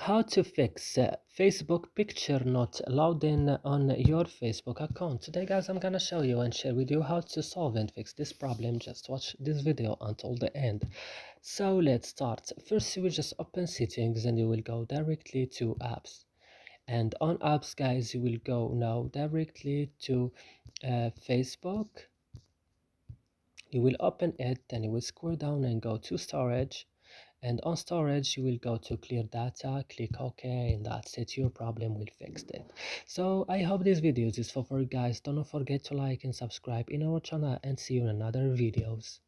how to fix Facebook picture not loading on your Facebook account. Today guys, I'm gonna show you and share with you how to solve and fix this problem. Just watch this video until the end. So let's start. First you will just open settings and you will go directly to apps, and on apps guys you will go now directly to Facebook. You will open it, then you will scroll down and go to storage, and on storage you will go to clear data, click OK, and that's it, your problem will fix it. So I hope this video is useful for you guys. Don't forget to like and subscribe in our channel, and see you in another videos.